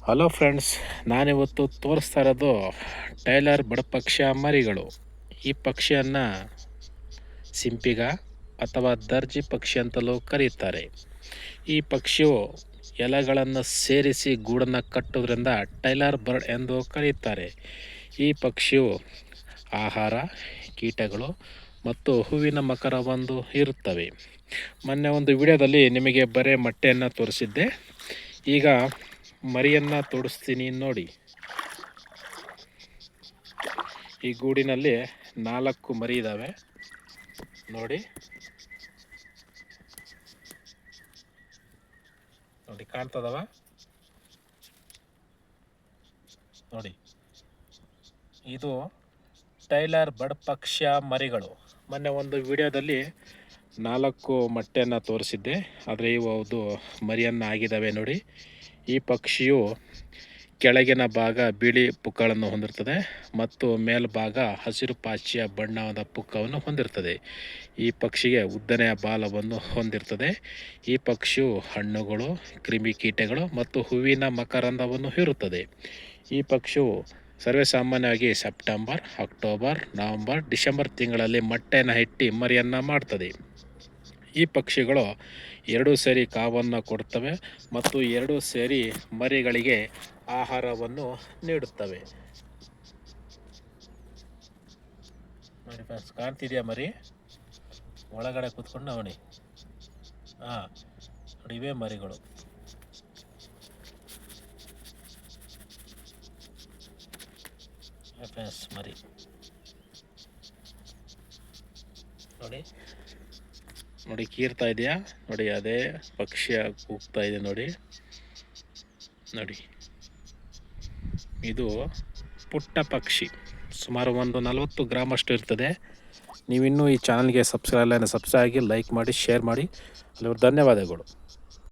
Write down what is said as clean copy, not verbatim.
Hello friends, ನಾನಿವತ್ತು ತೋರಿಸ್ತಾ ಇರೋದು ಟೈಲರ್ ಬಡಪಕ್ಷ ಮರಿಗಳು. ಈ ಪಕ್ಷಿಯನ್ನು ಸಿಂಪಿಗ ಅಥವಾ ದರ್ಜಿ ಪಕ್ಷಿ ಅಂತಲೂ ಕರೆಯುತ್ತಾರೆ. ಈ ಪಕ್ಷಿಯು ಎಲೆಗಳನ್ನು ಸೇರಿಸಿ ಗೂಡನ್ನು ಕಟ್ಟುವುದರಿಂದ ಟೈಲರ್ ಬರ್ಡ್ ಎಂದು ಕರೆಯುತ್ತಾರೆ. ಈ ಪಕ್ಷಿಯು ಆಹಾರ, ಕೀಟಗಳು ಮತ್ತು ಹೂವಿನ ಮಕರವನ್ನು ಇರುತ್ತವೆ. ಮೊನ್ನೆ ಒಂದು ವಿಡಿಯೋದಲ್ಲಿ ನಿಮಗೆ ಬರೀ ಮೊಟ್ಟೆಯನ್ನು ತೋರಿಸಿದ್ದೆ. ಈಗ ಮರಿಯನ್ನು ತೋರಿಸ್ತೀನಿ ನೋಡಿ. ಈ ಗೂಡಿನಲ್ಲಿ 4 ಮರಿ ಇದ್ದಾವೆ ನೋಡಿ. ಕಾಣ್ತದವ ನೋಡಿ. ಇದು ಟೈಲರ್ ಬಡಪಕ್ಷ ಮರಿಗಳು. ಮೊನ್ನೆ ಒಂದು ವಿಡಿಯೋದಲ್ಲಿ 4 ಮೊಟ್ಟೆಯನ್ನು ತೋರಿಸಿದ್ದೆ, ಆದರೆ ಇವು ಮರಿಯನ್ನು ಆಗಿದ್ದಾವೆ ನೋಡಿ. ಈ ಪಕ್ಷಿಯು ಕೆಳಗಿನ ಭಾಗ ಬಿಳಿ ಪುಕ್ಕಗಳನ್ನು ಹೊಂದಿರ್ತದೆ ಮತ್ತು ಮೇಲ್ಭಾಗ ಹಸಿರು ಪಾಚಿಯ ಬಣ್ಣದ ಪುಕ್ಕವನ್ನು ಹೊಂದಿರ್ತದೆ. ಈ ಪಕ್ಷಿಗೆ ಉದ್ದನೆಯ ಬಾಲವನ್ನು ಹೊಂದಿರ್ತದೆ. ಈ ಪಕ್ಷಿಯು ಹಣ್ಣುಗಳು, ಕ್ರಿಮಿಕೀಟಗಳು ಮತ್ತು ಹೂವಿನ ಮಕರಂದವನ್ನು ಇರುತ್ತದೆ. ಈ ಪಕ್ಷಿಯು ಸರ್ವೇಸಾಮಾನ್ಯವಾಗಿ ಸೆಪ್ಟೆಂಬರ್, ಅಕ್ಟೋಬರ್, ನವಂಬರ್, ಡಿಸೆಂಬರ್ ತಿಂಗಳಲ್ಲಿ ಮೊಟ್ಟೆಯನ್ನು ಇಟ್ಟು ಮರಿಯನ್ನು ಮಾಡ್ತದೆ. ಈ ಪಕ್ಷಿಗಳು 2 ಸೇರಿ ಕಾವನ್ನು ಕೊಡುತ್ತವೆ ಮತ್ತು 2 ಸೇರಿ ಮರಿಗಳಿಗೆ ಆಹಾರವನ್ನು ನೀಡುತ್ತವೆ. ನೋಡಿ ಫ್ರೆಂಡ್ಸ್, ಕಾಣ್ತಿದೆಯಾ ಮರಿ? ಒಳಗಡೆ ಕೂತ್ಕೊಂಡು ನೋಡಿ. ನೋಡಿ, ಇವೇ ಮರಿಗಳು. ಫ್ರೆಂಡ್ಸ್, ಮರಿ ನೋಡಿ ನೋಡಿ, ಕೀರ್ತಾ ಇದೆಯಾ ನೋಡಿ. ಅದೇ ಪಕ್ಷಿಯ ಕೂಗ್ತಾ ಇದೆ ನೋಡಿ. ನೋಡಿ, ಇದು ಪುಟ್ಟ ಪಕ್ಷಿ, ಸುಮಾರು ಒಂದು 40 ಗ್ರಾಮ್ ಅಷ್ಟು ಇರ್ತದೆ. ನೀವಿನ್ನೂ ಈ ಚಾನಲ್ಗೆ ಸಬ್ಸ್ಕ್ರೈಬ್ ಆಗಿ ಲೈಕ್ ಮಾಡಿ, ಶೇರ್ ಮಾಡಿ. ಅಲ್ಲಿವರೆಗೂ ಧನ್ಯವಾದಗಳು.